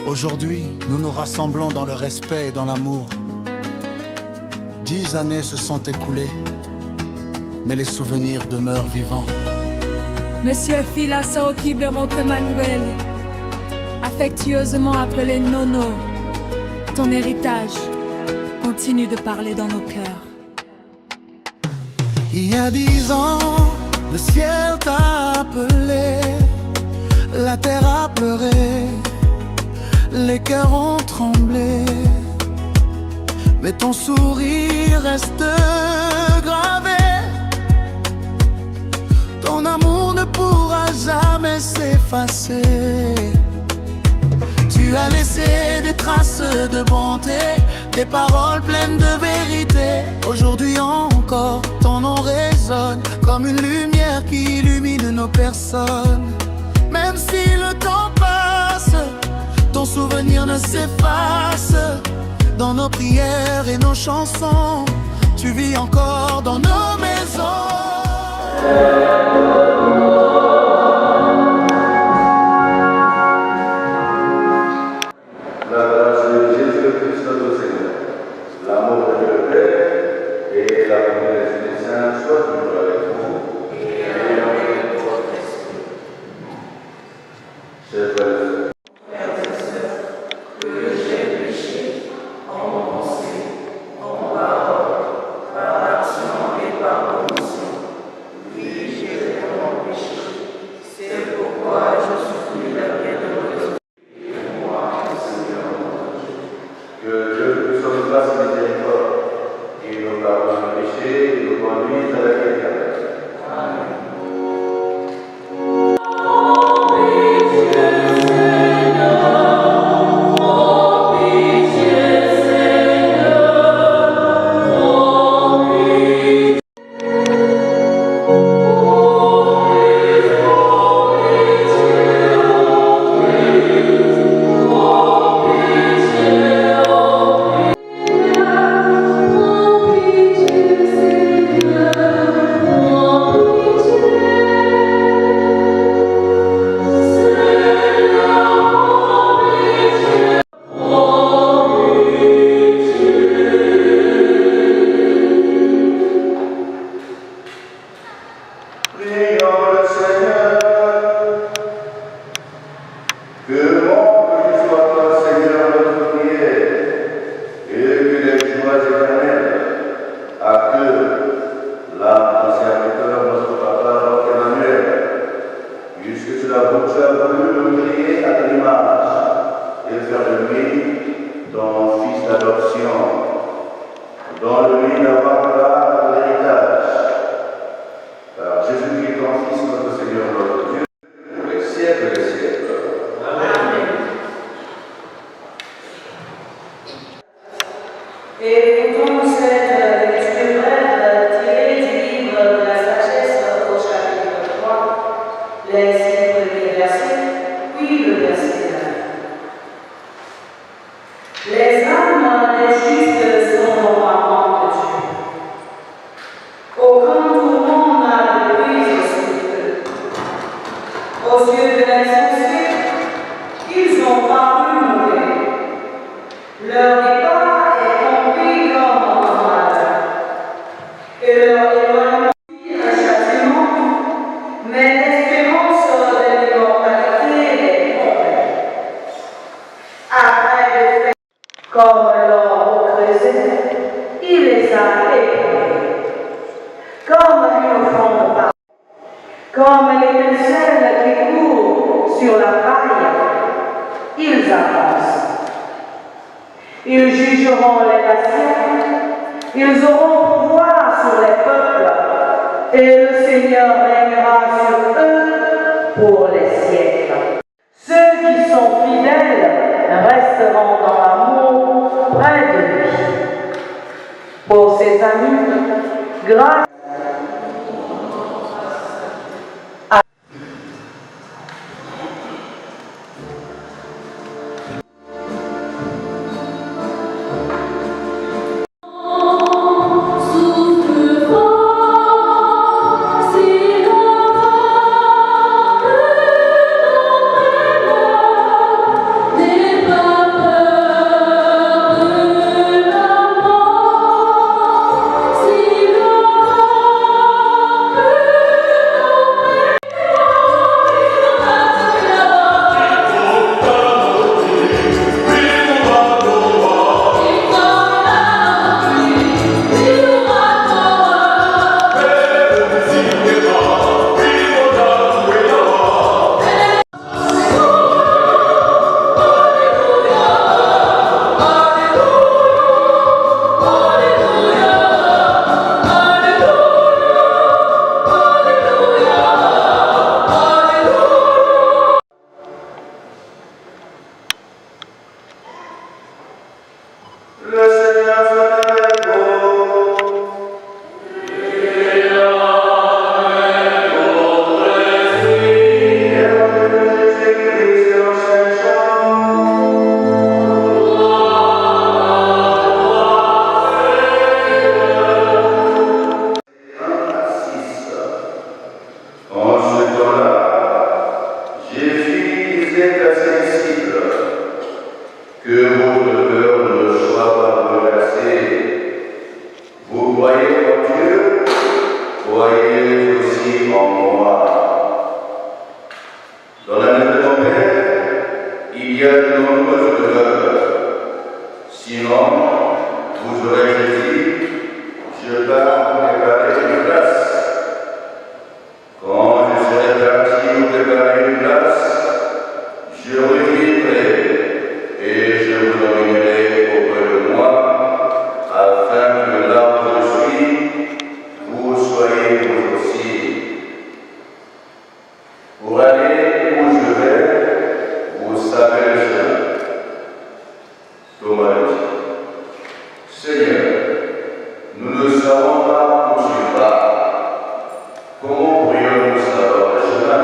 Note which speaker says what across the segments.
Speaker 1: Aujourd'hui, nous nous rassemblons dans le respect et dans l'amour. 10 années se sont écoulées, mais les souvenirs demeurent vivants.
Speaker 2: Monsieur Philasso Kiberok Emmanuel, affectueusement appelé Nono, ton héritage continue de parler dans nos cœurs.
Speaker 1: Il y a 10 ans, le ciel t'a appelé, la terre a pleuré, les cœurs ont tremblé, mais ton sourire reste gravé. Ton amour ne pourra jamais s'effacer. Tu as laissé des traces de bonté, des paroles pleines de vérité. Aujourd'hui encore, ton nom résonne comme une lumière qui illumine nos personnes. Même si le temps passe, ton souvenir ne s'efface. Dans nos prières et nos chansons, tu vis encore dans nos maisons.
Speaker 3: La grâce de Jésus-Christ notre Seigneur, l'amour de Dieu Père et la communion des Esprit Saint soient toujours avec vous et avec votre esprit. Chers frères et sœurs, que j'ai péché en pensée, en parole, par action et par omission. Oui, j'ai vraiment péché. C'est pourquoi je supplie la bienheureuse. Que Dieu nous sauve grâce et miséricorde, et nous pardonne nos péchés et nous conduise à la vie éternelle. Amen.
Speaker 4: Never Dans la maison de mon Père, il y a de nombreuses demeures. Sinon, vous aurez dit, je pars vous préparer une place. Quand je serai parti vous préparer une place, je reviendrai et je vous emmènerai auprès de moi, afin que là où je suis, vous soyez vous aussi. Pour aller où je vais, vous savez le chemin. Thomas dit, Seigneur, nous ne savons pas où tu vas. Comment pourrions-nous savoir le chemin?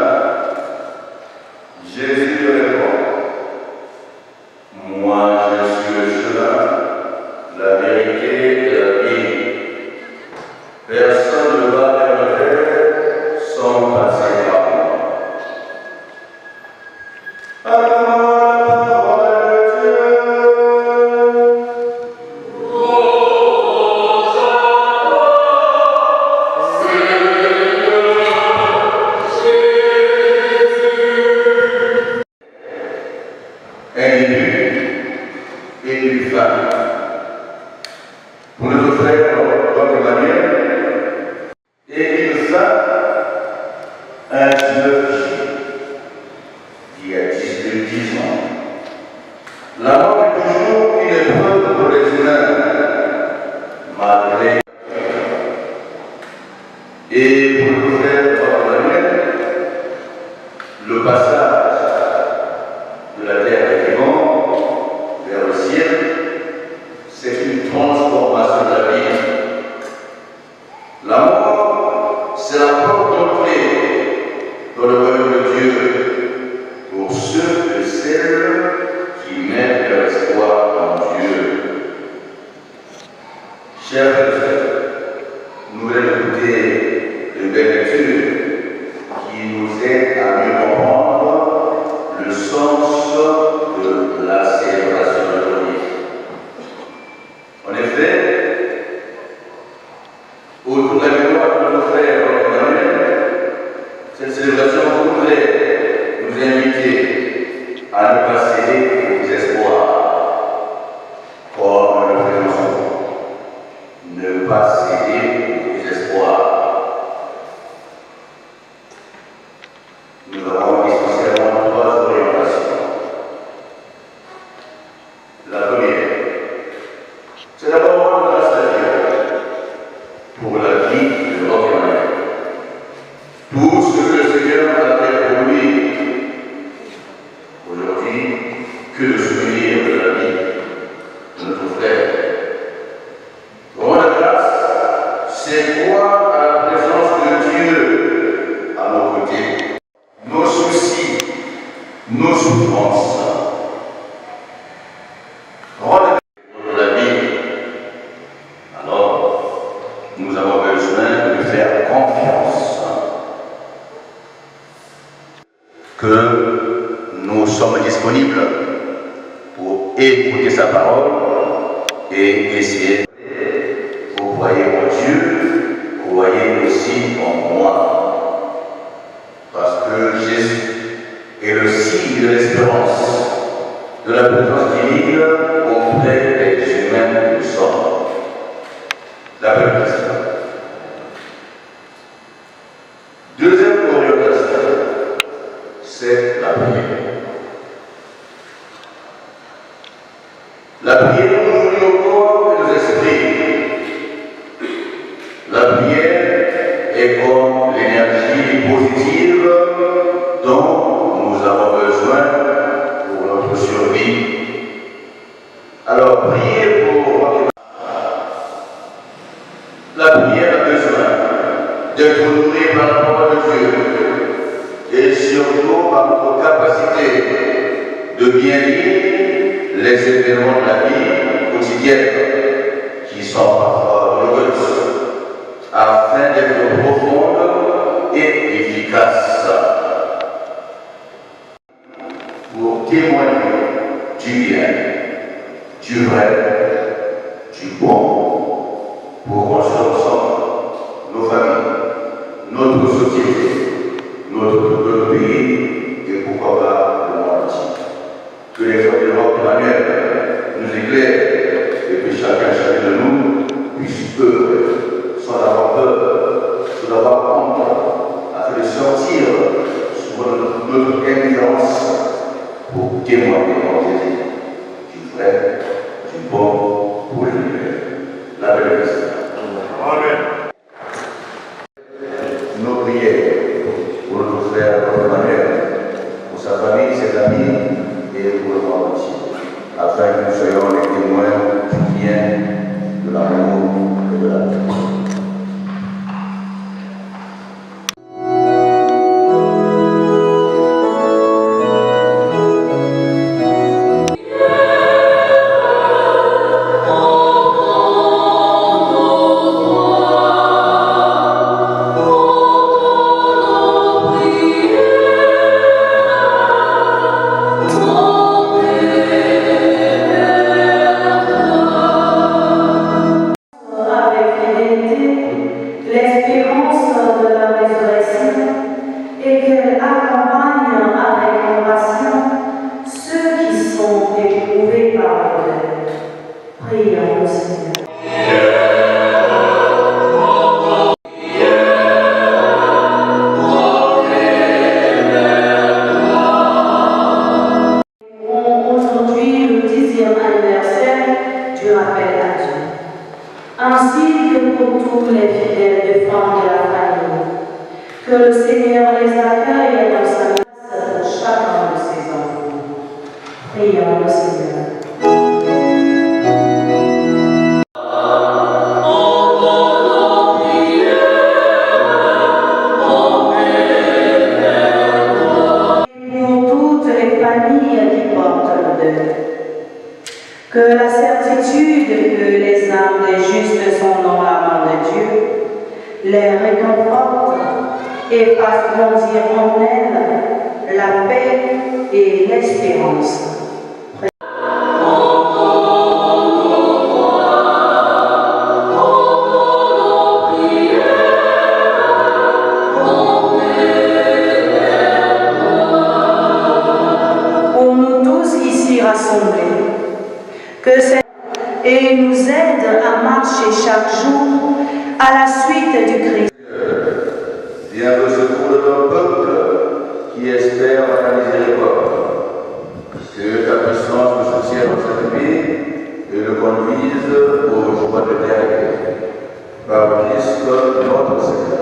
Speaker 4: Jésus lui répond, moi je suis le chemin, la vérité et la vie. Personne ne va vers le Père sans passer par moi. Alors la parole de Dieu. Un début et une fin. Pour nous offrir votre manière et une fin, un 19 il y a 10 ans. La mort est toujours une épreuve pour les humains, malgré. Et pour nous faire votre manière, le passage de la terre des vivants vers le ciel, c'est une transformation de la vie. La mort, c'est la porte d'entrée dans le royaume de Dieu pour ceux et celles qui mettent leur espoir en Dieu. Chers frères et sœurs, nous allons écouter de belles lectures qui nous aident à mieux comprendre le sens de la célébration d'aujourd'hui. En effet, autour de la mémoire de nos frères cette célébration voudrait nous inviter à ne pas céder aux espoirs, comme le faisons souvent. Ne pas céder aux espoirs. Nous avons essentiellement 3 orientations. La première, c'est d'abord rendre grâce à Dieu pour la vie de notre mère. Tout ce que le Seigneur a fait pour lui. Aujourd'hui, que de souvenirs de la vie de notre frère. Rendre grâce, c'est croire à la présence de Dieu à nos côtés. Nos soucis, nos souffrances. Rendre grâce de la vie. Alors, nous avons besoin de lui faire confiance. Que nous sommes disponibles pour écouter sa parole et essayer. Vous croyez en Dieu, croyez aussi en moi. Parce que Jésus est le signe de l'espérance, de la présence divine auprès des humains que nous sommes. La première question. Deuxième orientation, c'est la prière. La prière nous nourrit nos corps et nos esprits. La prière est comme l'énergie positive dont nous avons besoin pour notre survie. Alors, priez pour la prière a besoin d'être nourrie par la parole de Dieu et surtout par notre capacité de bien lire les événements de la vie quotidienne qui sont parfois douloureuses afin d'être profondes et efficaces pour témoigner du bien, du vrai, du bon, pour construire ensemble nos familles, notre société, notre pays et pour témoigner en Jésus du vrai, du bon pour l'univers. La bénédiction. Amen. Nos prières pour nos frères, notre manière, pour sa famille, ses amis et pour le monde entier, afin que nous soyons les témoins du bien, de l'amour et de la paix.
Speaker 3: Ainsi que pour tous les fidèles de femmes de la famille, que le Seigneur les accueille dans sa grâce pour chacun de ses enfants. Prions le Seigneur. Que la certitude que les âmes des justes sont dans la main de Dieu les réconforte et fasse grandir en elles la paix et l'espérance. Pour nous tous ici rassemblés, que cette et nous aide à marcher chaque jour à la suite du Christ.
Speaker 4: Viens au secours de ton peuple qui espère ta miséricorde. Que ta puissance nous soutienne dans cette vie et le conduise au joie de l'éternité. Par Christ notre Seigneur.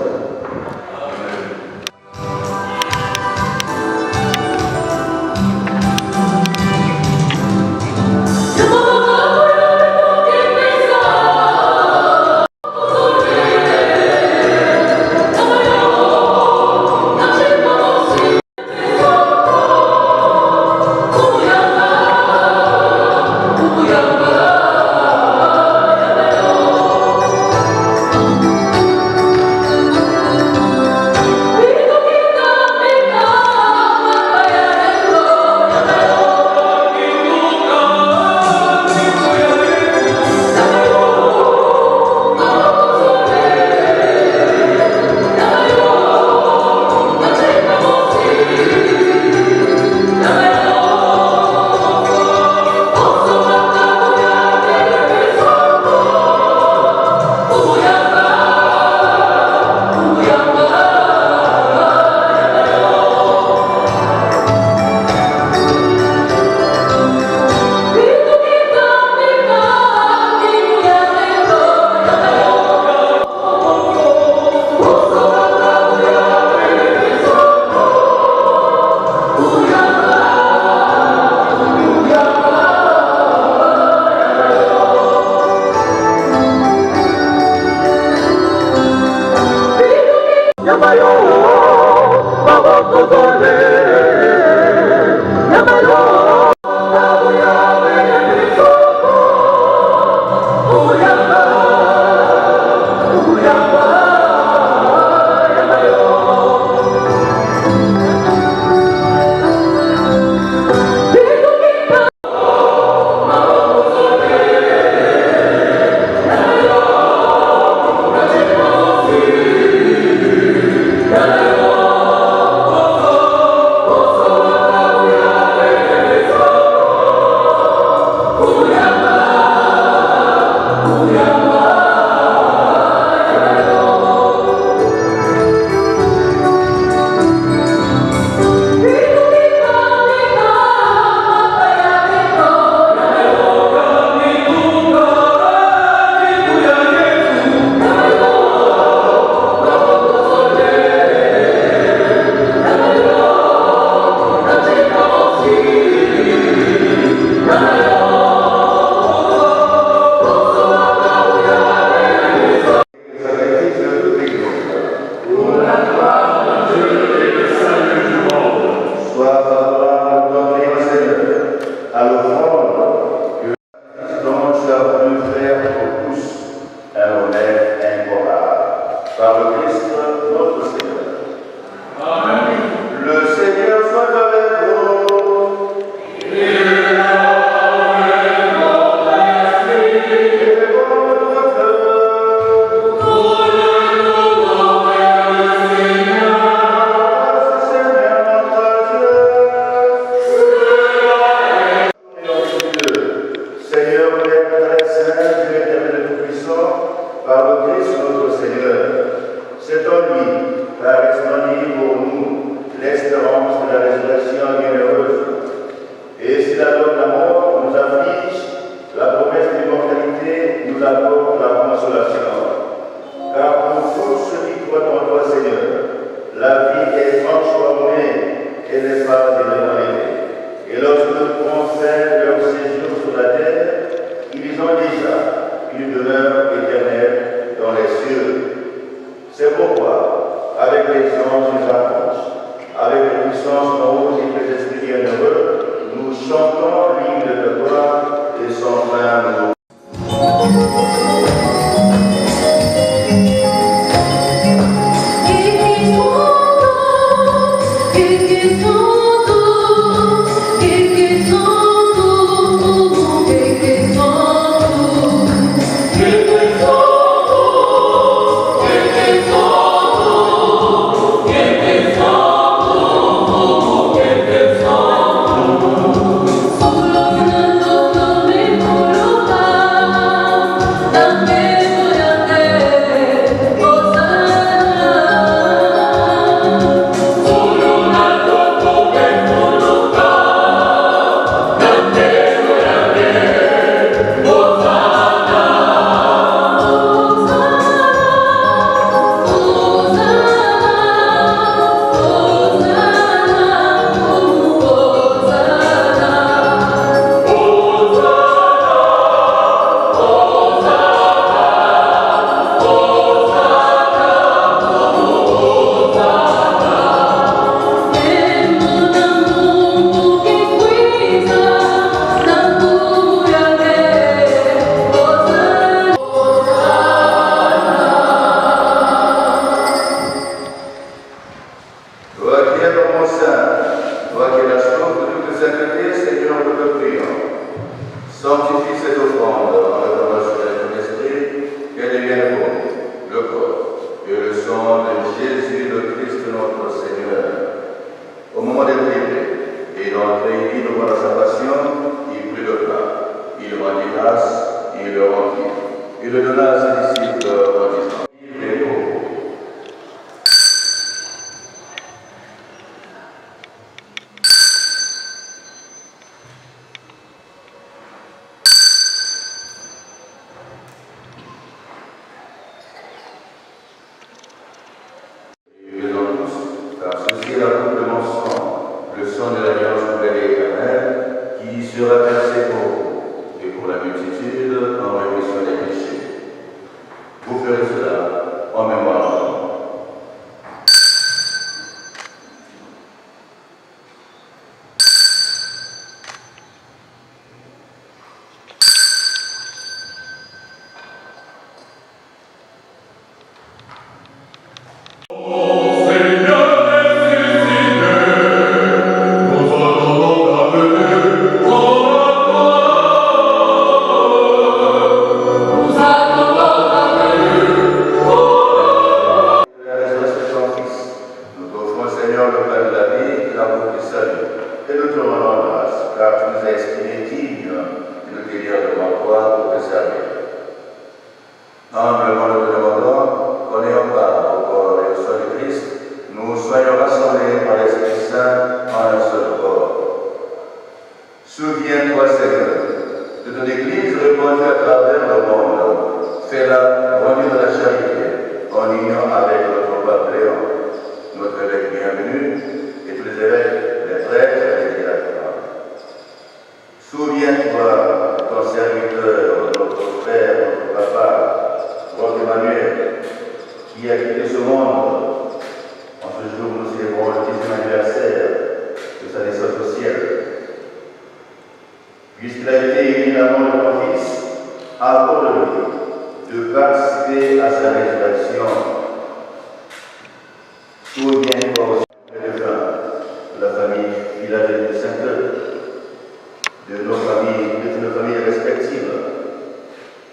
Speaker 4: pas des rivalités. Et lorsque on fait leur séjour sur la terre, ils ont déjà une demeure éternelle dans les cieux. C'est pourquoi, avec les anges et les archanges, avec les puissances en haut et les esprits bienheureux, nous chantons l'hymne de gloire et sans fin nous. Sanctifie cette offrande en la formation de ton esprit, qu'elle devienne pour nous le corps et le sang de Jésus le Christ notre Seigneur. Au moment d'être livré et d'entrer libre dans sa passion, il prit le pain, il rendit grâce, il le rendit. Il le donna à ses disciples en disant, livrez-vous. Car ceci est la coupe de mon sang, le sang de l'alliance nouvelle et éternelle, qui sera versé pour vous et pour la multitude en rémission des péchés. Vous ferez cela en mémoire de moi. Et nous te rendons grâce, car tu nous as estimés dignes de nous délire devant toi pour te servir. Humblement nous te demandons qu'en ayant part au corps et au sang du Christ, nous soyons rassemblés par l'Esprit Saint en un seul corps. Souviens-toi, Seigneur, de ton Église répandue à travers le monde. Fais-la revenir dans la charité, en union avec notre pape Léon, notre évêque bienvenu, et tous les évêques, les prêtres et les diacres. Souviens-toi de ton serviteur, notre frère, notre papa, votre Emmanuel, qui a quitté ce monde. En ce jour, nous célébrons le 10e anniversaire de sa naissance au ciel. Puisqu'il a été éminemment de ton Fils, accorde-lui de participer à sa résurrection. Souviens-toi aussi de la famille Philadelphie de Saint-Eudes, de nos familles respectives,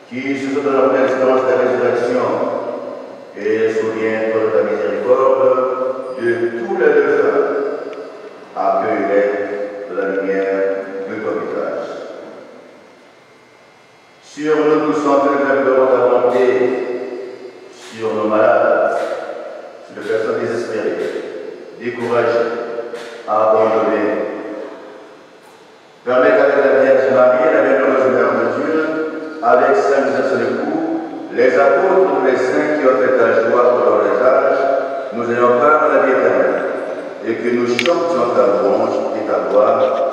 Speaker 4: qui se sont dans la pleine espérance de la résurrection, et souviens-toi de ta miséricorde de tous les défunts, accueille-les de la lumière de ton visage. Sur nous tous en pleurons ta volonté, sur nos malades, sur les personnes désespérées, découragées, abandonnées. Permets qu'avec la Vierge Marie, la bienheureuse Mère de Dieu, avec Saint Joseph son époux, les apôtres, tous les saints qui ont fait ta joie pendant les âges, nous ayons part à la vie éternelle. et que nous chantions ta louange et ta gloire.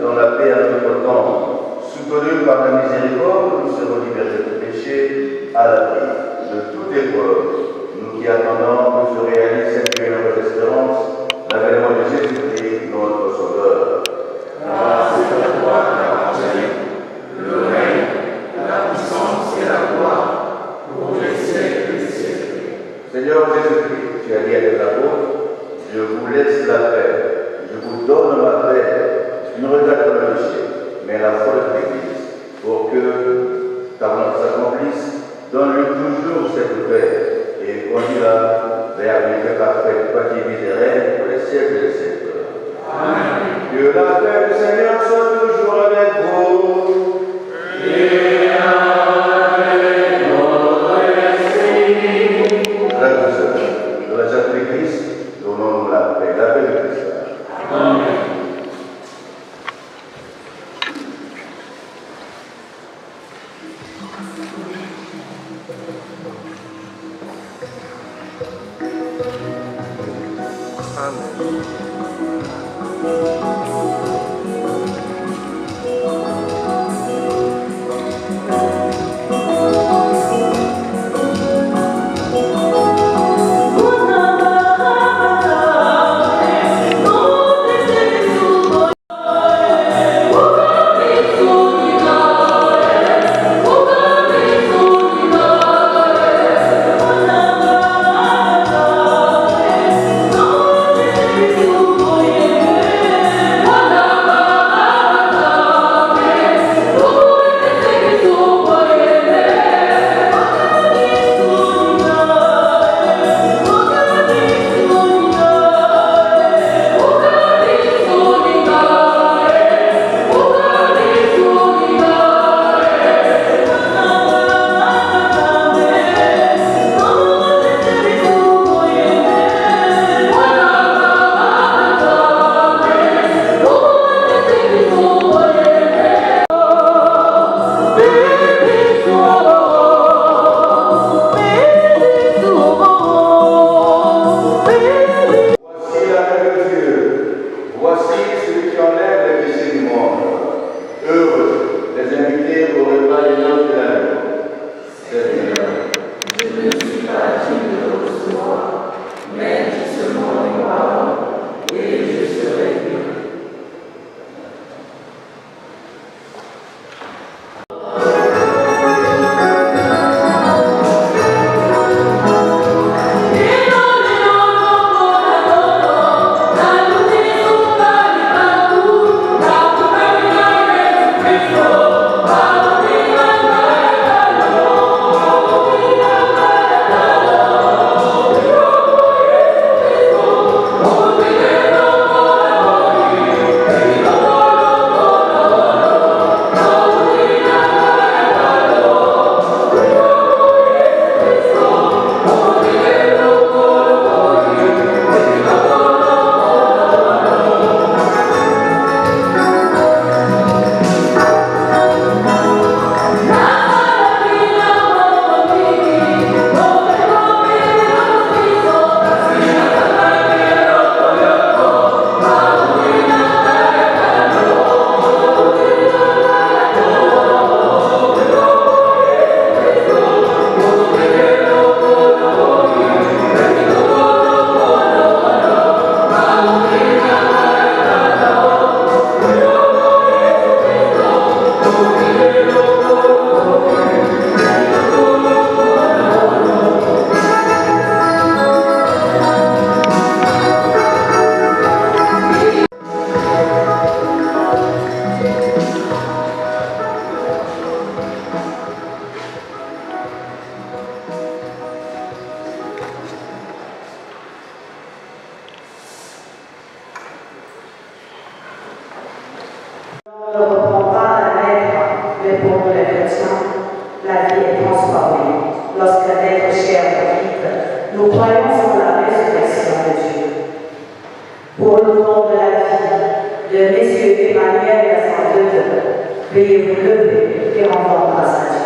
Speaker 4: Dans la paix à notre temps, soutenus par la miséricorde, nous serons libérés du péché à l'abri de toute épreuve. Nous qui attendons que se réalise cette glorieuse espérance, l'avènement de Jésus-Christ, notre Sauveur.
Speaker 3: Grâce et la gloire t'appartiennent, le règne, la puissance et la gloire, pour les siècles des siècles.
Speaker 4: Seigneur Jésus-Christ, tu as dit à tes apôtres, je vous laisse la paix, je vous donne ma paix. Ne regarde pas le péché, mais la foi de l'Église, pour que ta volonté s'accomplisse, donne-lui toujours cette paix et conduis-la vers une paix parfaite, toi qui vis et règnes pour les siècles des siècles.
Speaker 3: Amen.
Speaker 4: Que la paix du Seigneur soit toujours avec vous.
Speaker 3: Et avec votre esprit.
Speaker 4: Frères et sœurs, de la Sainte Église, donnons-nous la paix du Christ.
Speaker 3: Amen.
Speaker 5: Oh,
Speaker 3: On ne reprend pas un être, mais pour nous les chrétiens, la vie est transformée. Lorsqu'un être cher quitte, nous croyons sur la résurrection de Dieu. Pour le nom de la vie de messieurs Emmanuel et Saint-Eudes, veuillez vous lever et rendre grâce à Dieu.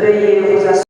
Speaker 3: Veuillez vous asseoir.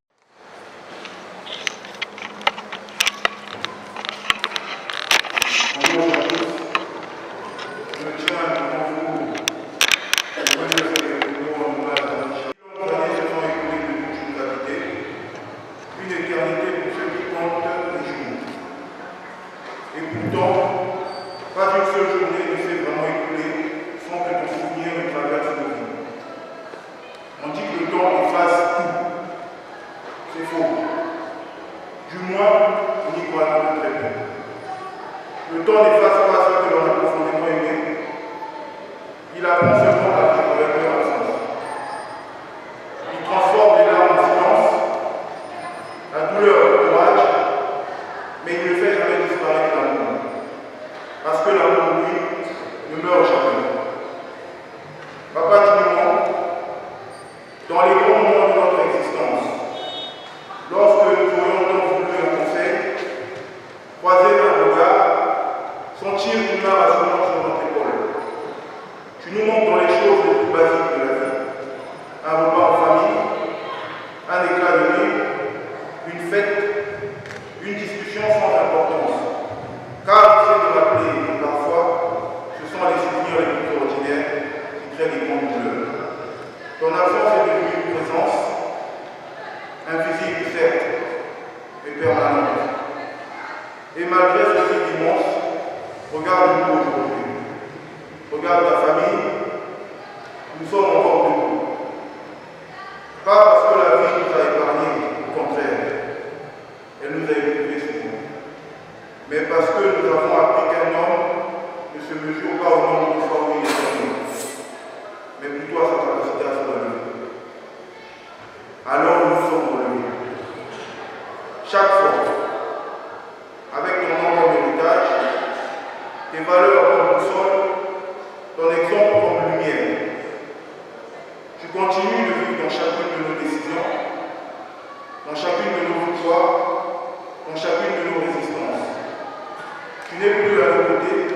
Speaker 5: côté,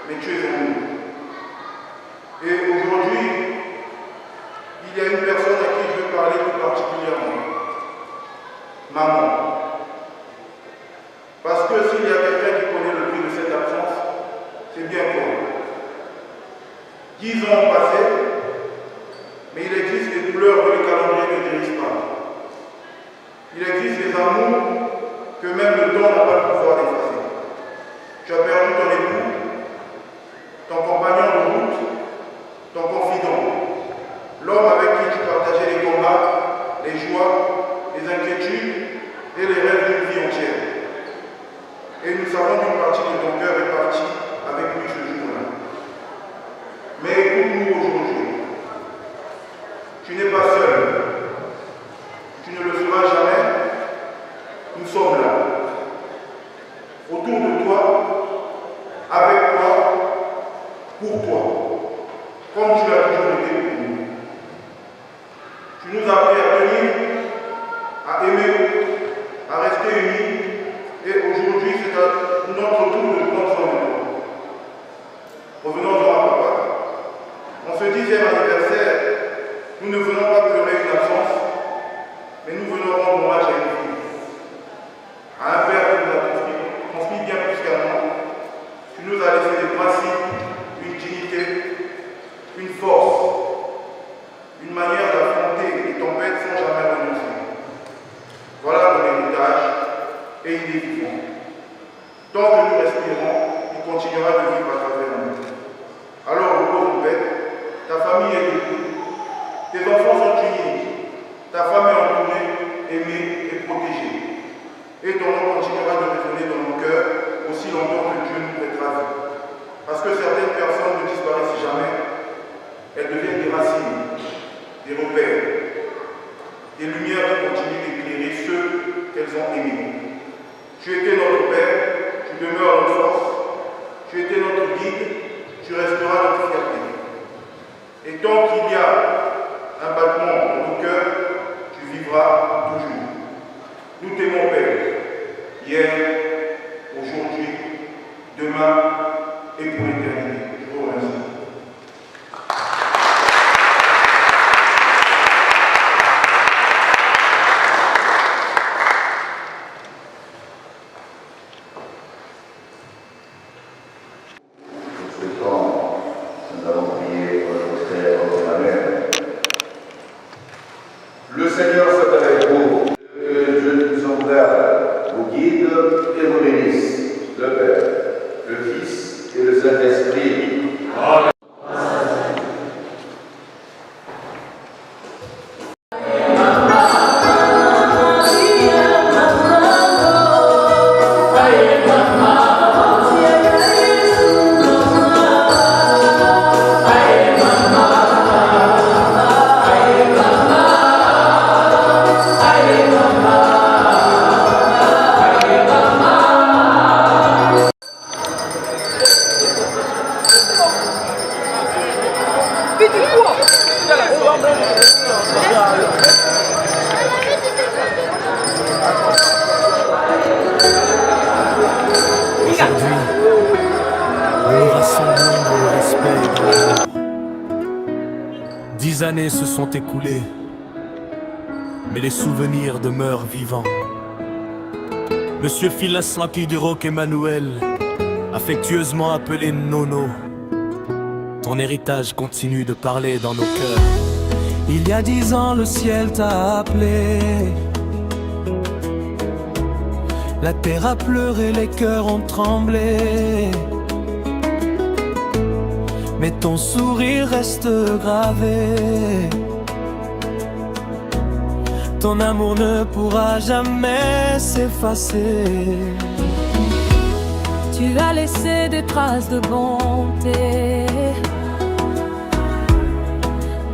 Speaker 5: mais tu es en nous. Et aujourd'hui, il y a une personne à qui je veux parler plus particulièrement. Maman. Parce que s'il y a quelqu'un qui connaît le prix de cette absence, c'est bien toi. 10 ans ont passé, mais il existe des douleurs que les calendriers ne dirigent pas. Il existe des amours que même le temps n'a pas le pouvoir d'effacer. Tu as perdu ton époux, ton compagnon de route, ton confident, l'homme avec qui tu partageais les combats, les joies, les inquiétudes et les rêves d'une vie entière. Et nous savons qu'une partie de ton cœur est partie avec lui ce jour-là. Mais écoute-nous aujourd'hui. Tu n'es pas seul. Tu ne le seras jamais. Nous sommes là. Autour de toi, avec toi, pour toi. Comme tu l'as toujours été pour nous. Tu nous as appris à tenir, à aimer, à rester unis. Et aujourd'hui, c'est à notre tour de prendre soin de toi. Revenons-en à papa. En ce 10e anniversaire, nous ne venons pas pleurer une absence, mais nous venons rendre hommage à une fille, à un père qui nous a transmis bien plus qu'un nom. Tu nous as laissé des principes, une dignité, une force, une manière d'affronter les tempêtes sans jamais renoncer. Voilà mon héritage, et il est vivant. Tant que nous respirons, il continuera de vivre à travers nous. Alors repose en paix, ta famille est debout, tes enfants sont unis, ta femme est entourée, aimée et protégée. Et ton nom continuera de résonner dans nos cœurs aussi longtemps que Dieu nous prêtera vie. Parce que certaines personnes ne disparaissent jamais, elles deviennent des racines, des repères, des lumières qui continuent d'éclairer ceux qu'elles ont aimés. Tu étais notre Père, tu demeures notre force, tu étais notre guide, tu resteras notre fierté. Et tant qu'il y a un battement dans nos cœurs, tu vivras toujours. Nous t'aimons, Père, hier, aujourd'hui, demain et pour l'éternité. Je vous remercie.
Speaker 4: Le Seigneur soit avec vous, que Dieu nous envoie, vous guide et vous bénisse, le Père, le Fils et le Saint-Esprit. Amen.
Speaker 6: Aujourd'hui, nous nous rassemblons dans le respect. 10 années se sont écoulées, mais les souvenirs demeurent vivants. Monsieur Philas Lucky du Roc Emmanuel, affectueusement appelé Nono, ton héritage continue de parler dans nos cœurs. Il y a 10 ans, le ciel t'a appelé. La terre a pleuré, les cœurs ont tremblé. Mais ton sourire reste gravé. Ton amour ne pourra jamais s'effacer.
Speaker 2: Tu as laissé des traces de bonté,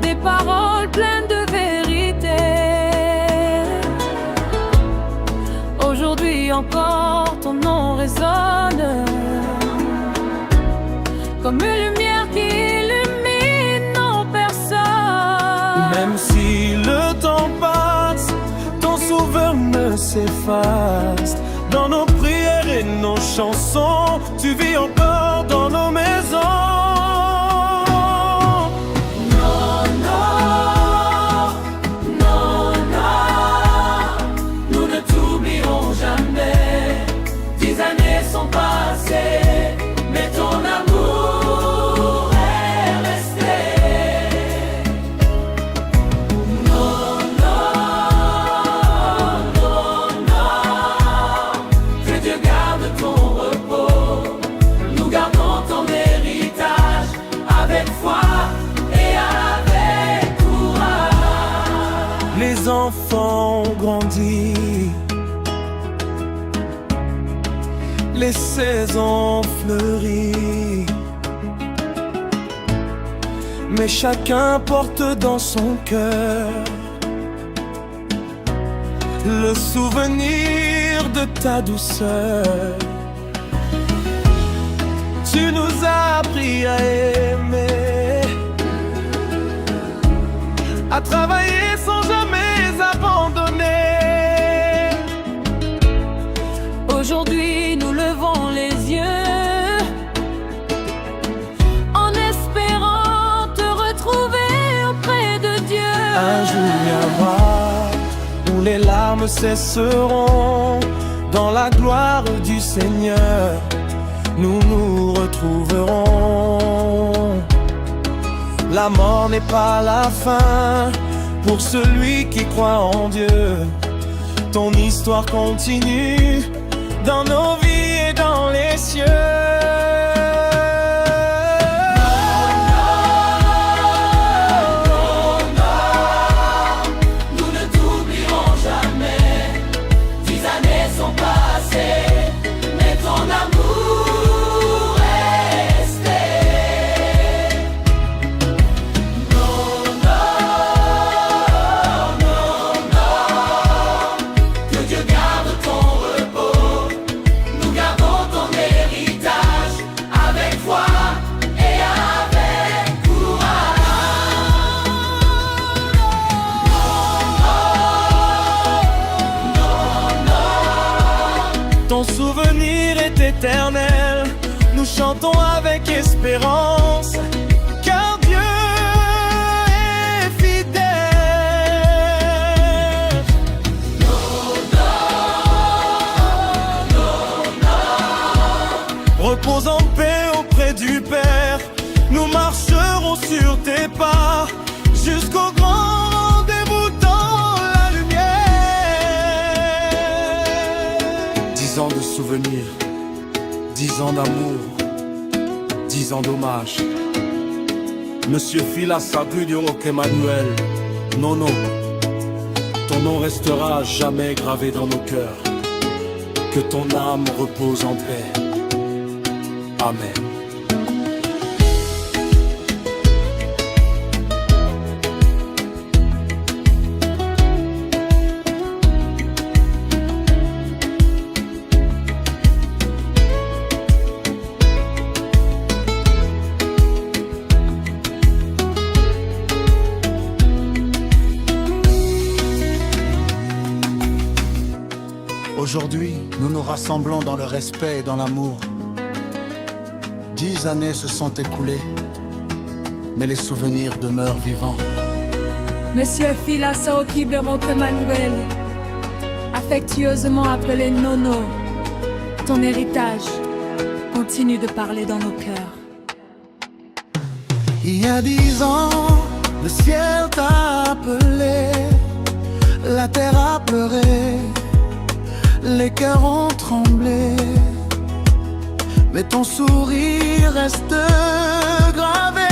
Speaker 2: des paroles pleines de vérité. Aujourd'hui encore ton nom résonne comme une lumière qui illumine nos personnes.
Speaker 6: Même si le temps passe, ton souvenir ne s'efface. Dans nos prières et nos chansons, tu vis encore dans nos maisons.
Speaker 3: Non, non, non, non, nous ne t'oublierons jamais. 10 années sont passées, mais ton amour est resté. Non, non, non, non, que Dieu garde ton repos. Nous gardons ton héritage avec foi et avec courage.
Speaker 6: Les enfants ont grandi, les saisons fleurissent, mais chacun porte dans son cœur le souvenir de ta douceur. Tu nous as appris à aimer, à travailler sans jamais abandonner.
Speaker 2: Aujourd'hui, nous levons les yeux en espérant te retrouver auprès de Dieu.
Speaker 6: Un jour viendra où les larmes cesseront. Dans la gloire du Seigneur, nous nous retrouverons. La mort n'est pas la fin pour celui qui croit en Dieu. Ton histoire continue dans nos vies et dans les cieux.
Speaker 3: Nous ne t'oublierons jamais. 10 années sont passées, mais ton amour est resté. Non, non, non, non, que Dieu garde ton repos. Nous gardons ton héritage avec foi et avec courage.
Speaker 6: Ton souvenir est éternel. Nous chantons avec espérance, car Dieu est fidèle. Repose en paix auprès du Père. Nous marcherons sur tes pas jusqu'au grand rendez-vous dans la lumière. 10 ans de souvenirs, 10 ans d'amour, 10 ans d'hommage. Monsieur Philas Abu du Roc Emmanuel, non, non, ton nom restera jamais gravé dans nos cœurs. Que ton âme repose en paix. Amen.
Speaker 1: Aujourd'hui, nous nous rassemblons dans le respect et dans l'amour. 10 années se sont écoulées, mais les souvenirs demeurent vivants.
Speaker 2: Monsieur Philas Aoki de Roc Emmanuel, affectueusement appelé Nono, ton héritage continue de parler dans nos cœurs.
Speaker 1: Il y a 10 ans, le ciel t'a appelé, la terre a pleuré, les cœurs ont tremblé, mais ton sourire reste gravé.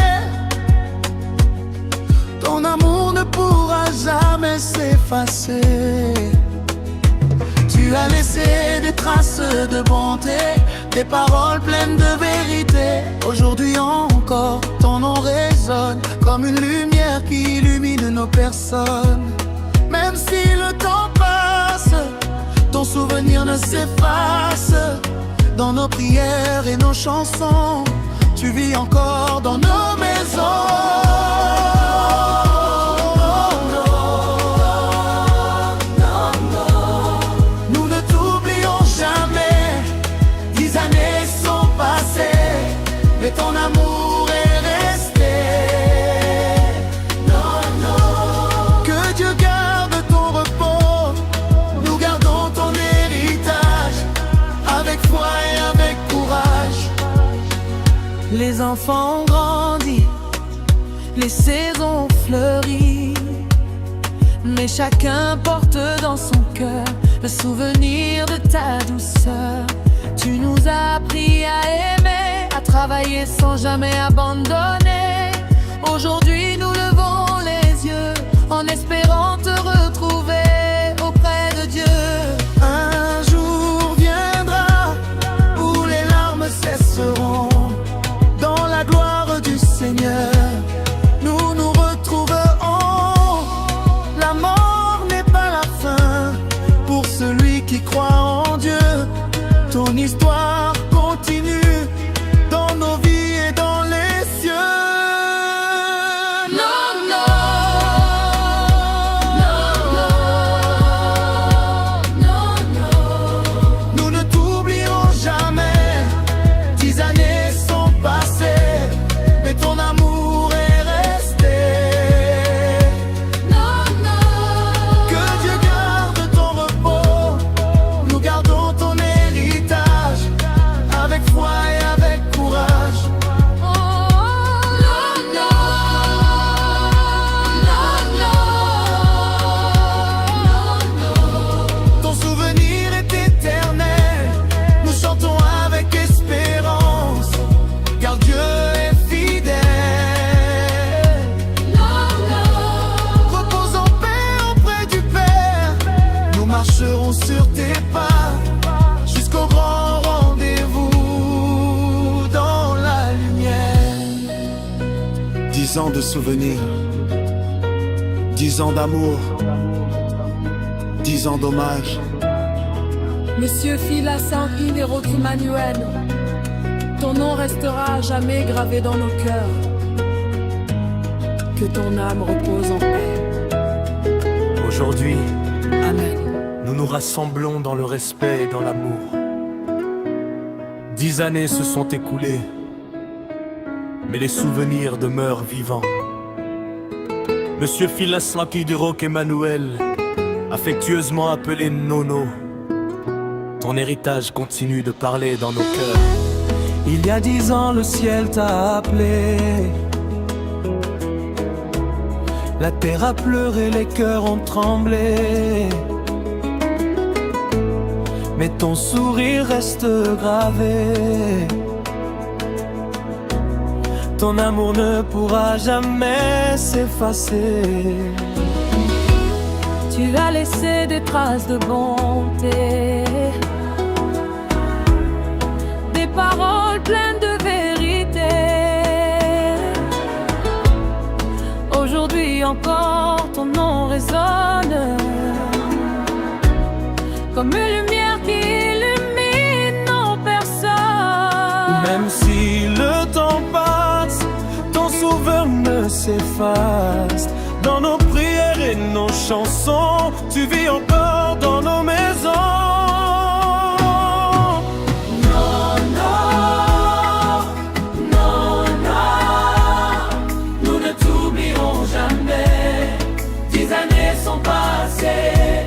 Speaker 1: Ton amour ne pourra jamais s'effacer. Tu as laissé des traces de bonté, des paroles pleines de vérité. Aujourd'hui encore, ton nom résonne comme une lumière qui illumine nos personnes. Même si le temps passe, ton souvenir ne s'efface. Dans nos prières et nos chansons, tu vis encore dans nos maisons. Nous ne t'oublions jamais. 10 années sont
Speaker 2: Les enfants ont grandi, les saisons fleuri, mais chacun porte dans son cœur le souvenir de ta douceur. Tu nous as appris à aimer, à travailler sans jamais abandonner. Aujourd'hui nous levons les yeux en espérant te retrouver auprès de Dieu.
Speaker 1: Un jour viendra où les larmes cesseront. Dans la gloire du Seigneur, nous nous retrouverons. La mort n'est pas la fin pour celui qui croit en Dieu. Ton histoire continue dans nos vies et dans les cieux.
Speaker 2: Non, non, non, non, non.
Speaker 1: Nous ne t'oublierons jamais. 10 années sont passées, mais ton amour est resté.
Speaker 2: Non, non.
Speaker 1: Que Dieu garde ton repos. Nous gardons ton héritage avec foi et avec courage.
Speaker 2: Oh, non, non, non, non.
Speaker 1: Ton souvenir est éternel. Nous chantons avec espérance, car Dieu est fidèle. Repose en paix auprès du Père. Nous marcherons sur tes pas jusqu'au grand rendez-vous dans la lumière. 10 ans de souvenirs, 10 ans d'amour, 10 ans d'hommage.
Speaker 2: Monsieur Philas Hiroki Emmanuel, ton nom restera à jamais gravé dans nos cœurs. Que ton âme repose en paix.
Speaker 6: Aujourd'hui,
Speaker 2: Amen.
Speaker 6: nous nous rassemblons dans le respect et dans l'amour. 10 années se sont écoulées, mais les souvenirs demeurent vivants. Monsieur Philas Hiroki Emmanuel, affectueusement appelé Nono, ton héritage continue de parler dans nos cœurs.
Speaker 7: Il y a 10 ans, le ciel t'a appelé. La terre a pleuré, les cœurs ont tremblé. Mais ton sourire reste gravé. Ton amour ne pourra jamais s'effacer.
Speaker 2: Tu as laissé des traces de bonté, des paroles pleines de vérité. Aujourd'hui encore ton nom résonne comme une lumière qui illumine nos personnes.
Speaker 7: Même si le temps passe, ton souvenir ne s'efface. Dans nos prières et nos chansons, tu vis encore dans nos maisons.
Speaker 2: Non, non, non, non, nous ne t'oublierons jamais. 10 années sont passées,